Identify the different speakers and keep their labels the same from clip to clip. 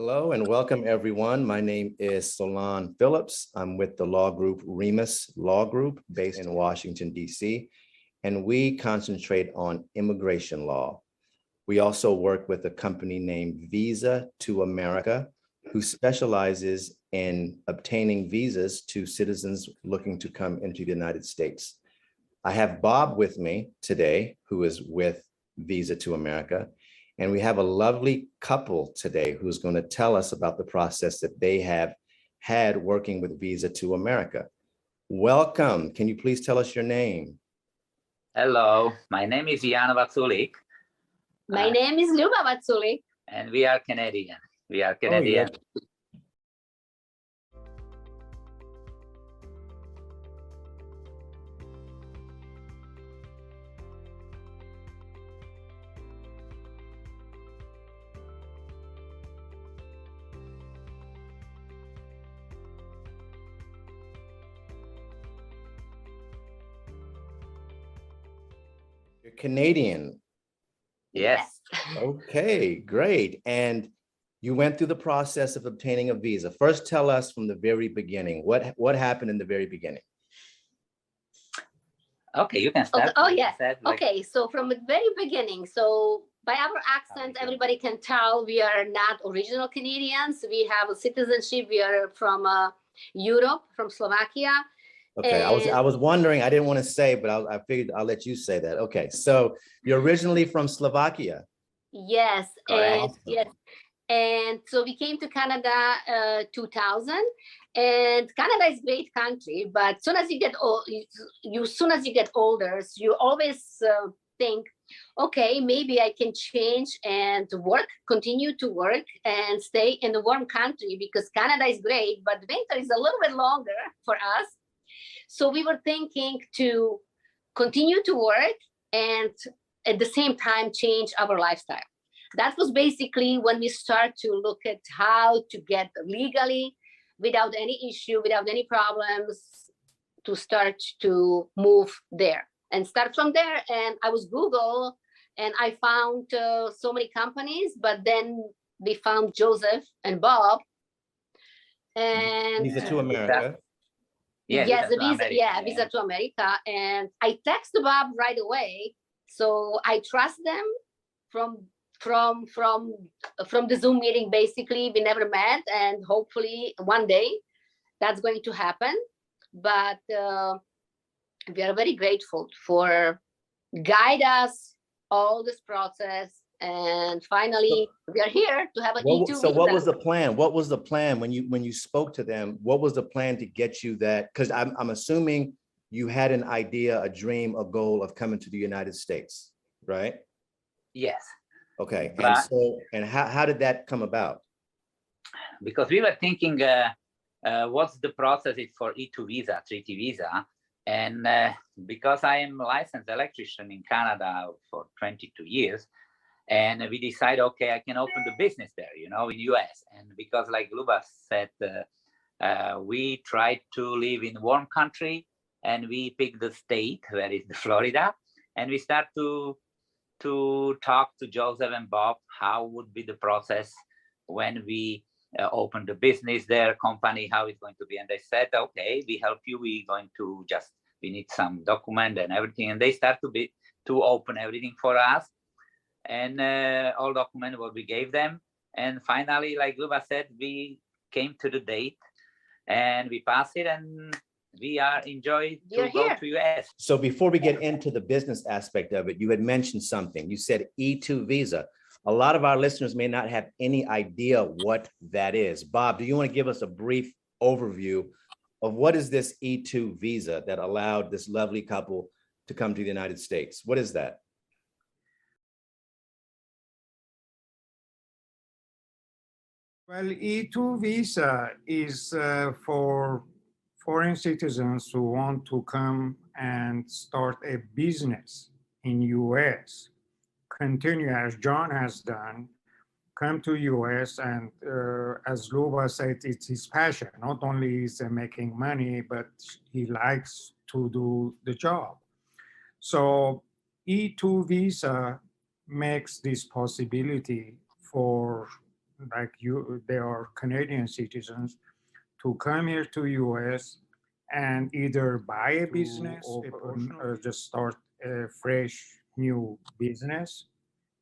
Speaker 1: Hello and welcome everyone. My name is Solon Phillips. I'm with the law group Remus Law Group based in Washington, D.C., and we concentrate on immigration law. We also work with a company named Visa to America, who specializes in obtaining visas to citizens looking to come into the United States. I have Bob with me today, who is with Visa to America. And we have a lovely couple today who's going to tell us about the process that they have had working with Visa to America. Welcome. Can you please tell us your name?
Speaker 2: Hello, my name is Luba Vaculik.
Speaker 3: My name is Luba Vaculik.
Speaker 2: And we are Canadian. We are Canadian.
Speaker 1: Oh, yeah. You're Canadian.
Speaker 2: Yes.
Speaker 1: Okay, great. And you went through the process of obtaining a visa. First, tell us from the very beginning. What happened in the very beginning?
Speaker 2: Okay, you can start.
Speaker 3: Oh, yeah. Okay, so from the very beginning, so by our accent, everybody can tell we are not original Canadians. We have a citizenship. We are from Europe, from Slovakia.
Speaker 1: Okay, I was wondering, I didn't want to say, but I figured I'll let you say that. Okay, so you're originally from Slovakia.
Speaker 3: Yes, and yes, and so we came to Canada 2000, and Canada is a great country, but soon as you get old, soon as you get older, you always think, okay, maybe I can change and work, continue to work and stay in the warm country because Canada is great, but winter is a little bit longer for us. So we were thinking to continue to work and at the same time change our lifestyle. That was basically when we start to look at how to get legally without any issue, without any problems, to start to move there and start from there. And I was Google and I found so many companies, but then we found Joseph and Bob. And
Speaker 1: Visa to America.
Speaker 2: Yeah,
Speaker 3: yes, the visa, Visa to America. And I texted Bob right away. So I trust them from the Zoom meeting. Basically, we never met, and hopefully one day that's going to happen. But we are very grateful for guide us all this process. And finally, we are here to have an E2
Speaker 1: So
Speaker 3: visa.
Speaker 1: what was the plan? What was the plan when you spoke to them? What was the plan to get you that? Because I'm assuming you had an idea, a dream, a goal of coming to the United States, right?
Speaker 2: Yes.
Speaker 1: Okay.
Speaker 2: But,
Speaker 1: and how did that come about?
Speaker 2: Because we were thinking, what's the process for E2 visa, treaty visa? And because I am a licensed electrician in Canada for 22 years, and we decided, okay, I can open the business there, in US. And because like Luba said, we tried to live in warm country and we picked the state, where is the Florida. And we start to talk to Joseph and Bob, how would be the process when we open the business, their company, how it's going to be. And they said, okay, we help you. We need some document and everything. And they start to open everything for us. And all document what we gave them. And finally, like Luba said, we came to the date and we passed it and we are enjoyed to go to US.
Speaker 1: So before we get into the business aspect of it, you had mentioned something. You said E2 visa. A lot of our listeners may not have any idea what that is. Bob, do you want to give us a brief overview of what is this E2 visa that allowed this lovely couple to come to the United States? What is that?
Speaker 4: Well, E2 visa is for foreign citizens who want to come and start a business in US, continue as John has done, come to US and as Luba said, it's his passion. Not only is he making money, but he likes to do the job. So E2 visa makes this possibility for like you, they are Canadian citizens, to come here to US and either buy a business or just start a fresh new business,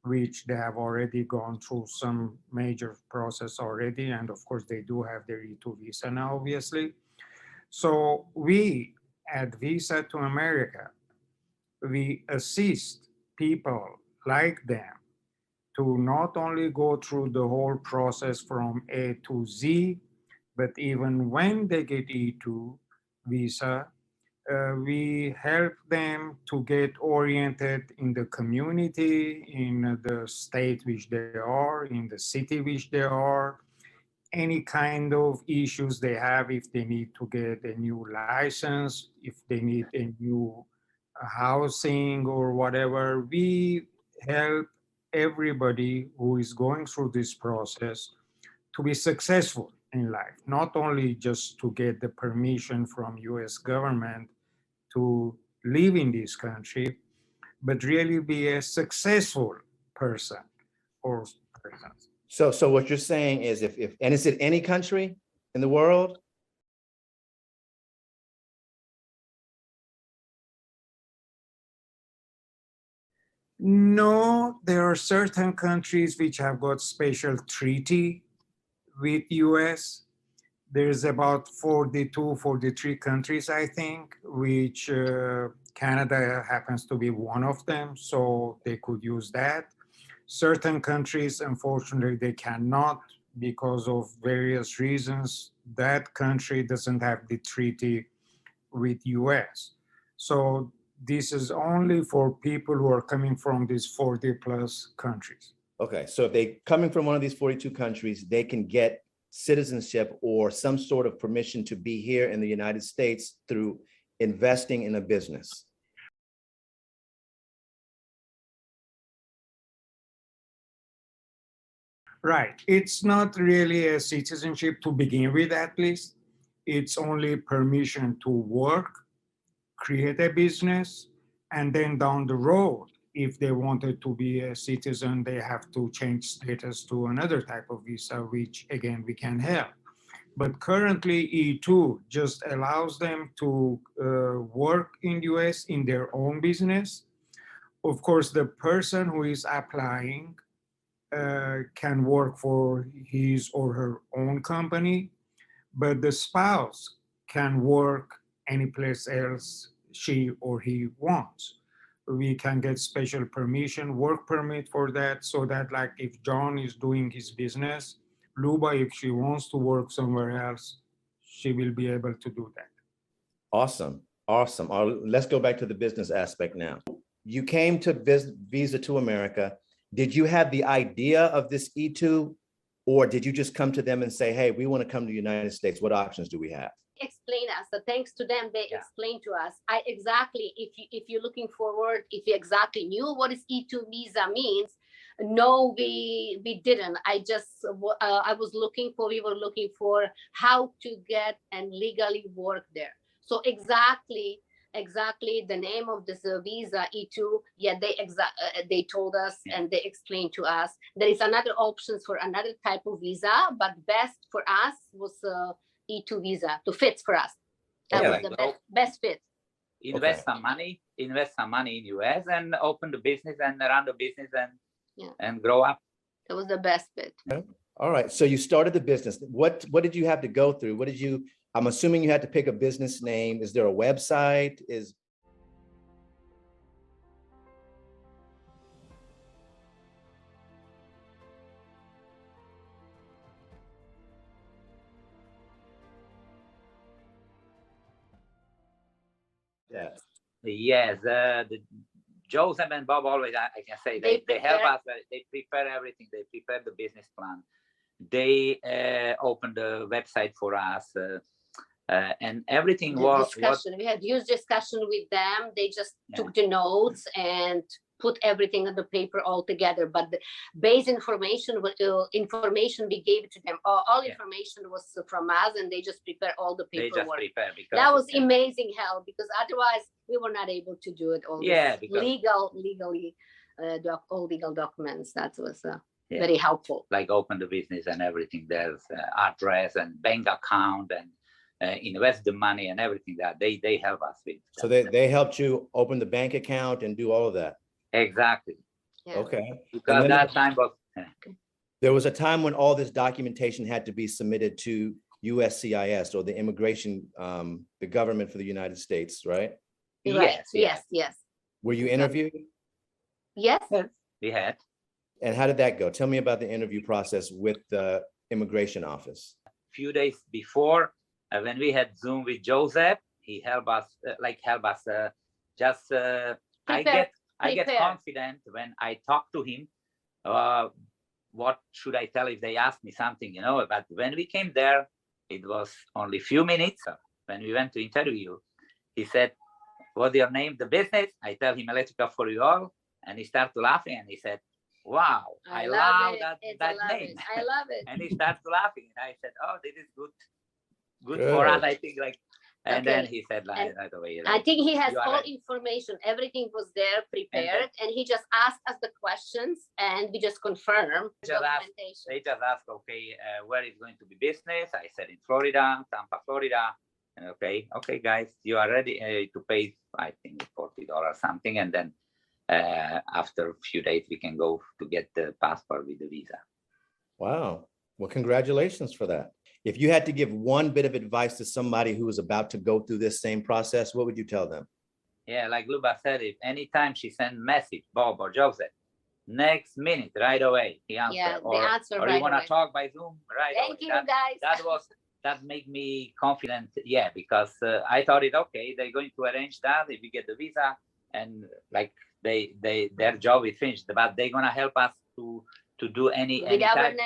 Speaker 4: which they have already gone through some major process already. And of course, they do have their E2 visa now, obviously. So we at Visa to America, we assist people like them to not only go through the whole process from A to Z, but even when they get E2 visa, we help them to get oriented in the community, in the state which they are, in the city which they are, any kind of issues they have, if they need to get a new license, if they need a new housing or whatever. We help everybody who is going through this process to be successful in life, not only just to get the permission from US government to live in this country, but really be a successful person or persons.
Speaker 1: So what you're saying is if, and is it any country in the world?
Speaker 4: No, there are certain countries which have got special treaty with US. There's about 42, 43 countries, I think, which Canada happens to be one of them, so they could use that. Certain countries, unfortunately, they cannot because of various reasons. That country doesn't have the treaty with US. So this is only for people who are coming from these 40 plus countries.
Speaker 1: Okay, so if they coming from one of these 42 countries, they can get citizenship or some sort of permission to be here in the United States through investing in a business.
Speaker 4: Right. It's not really a citizenship to begin with, at least. It's only permission to work, create a business, and then down the road, if they wanted to be a citizen, they have to change status to another type of visa, which again, we can help. But currently E2 just allows them to work in US in their own business. Of course, the person who is applying can work for his or her own company, but the spouse can work any place else she or he wants. We can get special permission, work permit for that, so that like if John is doing his business, Luba, if she wants to work somewhere else, she will be able to do that.
Speaker 1: Awesome, awesome. Let's go back to the business aspect now. You came to Visa to America. Did you have the idea of this E2, or did you just come to them and say, hey, we want to come to the United States. What options do we have?
Speaker 3: Explain us. So thanks to them, they explained to us. If you're looking forward, if you exactly knew what is E2 visa means, no, we didn't. We were looking for how to get and legally work there. So exactly the name of this visa E2. Yeah, they told us and they explained to us. There is another options for another type of visa, but best for us was E2 visa to fit for us. That was the best fit.
Speaker 2: Invest some money in US and open the business and run the business and grow up.
Speaker 3: That was the best fit.
Speaker 1: Okay. All right. So you started the business. What did you have to go through? I'm assuming you had to pick a business name. Is there a website?
Speaker 2: Yes, Joseph and Bob always, I can say, they help us. They prepare everything. They prepare the business plan. They opened the website for us, and everything was.
Speaker 3: We had huge discussion with them. They just took the notes and put everything on the paper all together. But the base information we gave to them. All information was from us, and they just prepared all the paperwork. That was amazing help, because otherwise we were not able to do it all. Legally, all legal documents. That was. very helpful.
Speaker 2: Like open the business and everything. There's address and bank account and invest the money and everything that they help us with.
Speaker 1: So they helped you open the bank account and do all of that.
Speaker 2: Exactly.
Speaker 3: Yeah.
Speaker 1: Okay.
Speaker 2: Because that time was
Speaker 1: There was a time when all this documentation had to be submitted to USCIS, or the immigration, the government for the United States, right?
Speaker 3: Right. Yes.
Speaker 1: Were you interviewed?
Speaker 3: Yes.
Speaker 2: we had.
Speaker 1: And how did that go? Tell me about the interview process with the immigration office.
Speaker 2: Few days before, when we had Zoom with Joseph, he helped us I get confident when I talk to him. What should I tell if they ask me something, But when we came there, it was only few minutes. When we went to interview, he said, "What's your name, the business?" I tell him Electrical for you all, and he started laughing and he said, "Wow, I love that name."
Speaker 3: I love it.
Speaker 2: And he started laughing, and I said, "Oh, this is good for us, I think." And then he said, right away,
Speaker 3: I think he has all
Speaker 2: right.
Speaker 3: information. Everything was there prepared, and he just asked us the questions, and we just confirmed documentation.
Speaker 2: They just asked, okay, where is going to be business? I said in Florida, Tampa, Florida. And okay, guys, you are ready to pay, I think, $40 something, and then after a few days we can go to get the passport with the visa.
Speaker 1: Wow. Well, congratulations for that. If you had to give one bit of advice to somebody who is about to go through this same process, what would you tell them?
Speaker 2: Yeah, like Luba said, if anytime she sent message, Bob or Joseph, next minute, right away, he answered.
Speaker 3: Yeah,
Speaker 2: or
Speaker 3: right
Speaker 2: you want to talk by Zoom, right away.
Speaker 3: Thank you, guys.
Speaker 2: That made me confident, because I thought okay, they're going to arrange that if we get the visa, and like their job is finished, but they're gonna help us to do any question.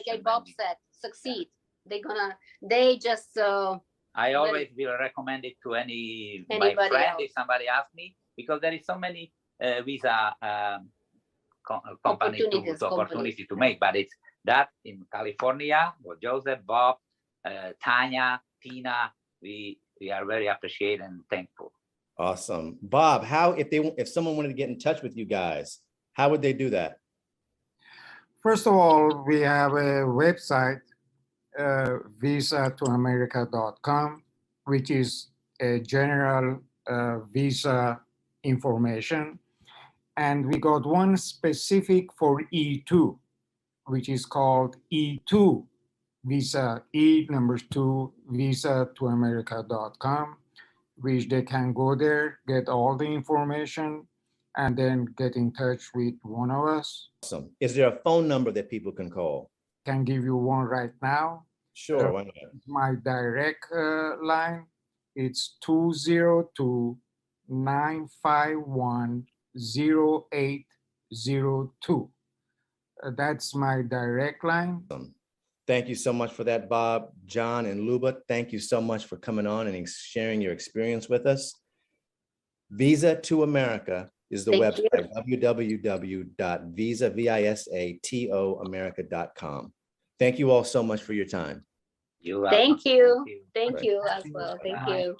Speaker 3: Like Bob said, succeed. They just.
Speaker 2: I always will recommend it to my friend if somebody asks me, because there is so many visa opportunity to make, but it's that in California with Joseph, Bob, Tanya, Tina, we are very appreciated and thankful.
Speaker 1: Awesome. Bob, how if someone wanted to get in touch with you guys, how would they do that?
Speaker 4: First of all, we have a website, visa2america.com, which is a general visa information. And we got one specific for E2, which is called E2 visa, E2 visa2america.com, which they can go there, get all the information, and then get in touch with one of us.
Speaker 1: Awesome. Is there a phone number that people can call?
Speaker 4: Can give you one right now.
Speaker 1: Sure, why not?
Speaker 4: My direct line, it's 202-951-0802. That's my direct line.
Speaker 1: Thank you so much for that, Bob, John, and Luba. Thank you so much for coming on and sharing your experience with us. Visa to America is the website, www.visatoamerica.com. Thank you all so much for your time.
Speaker 3: Thank you as well. Thank you.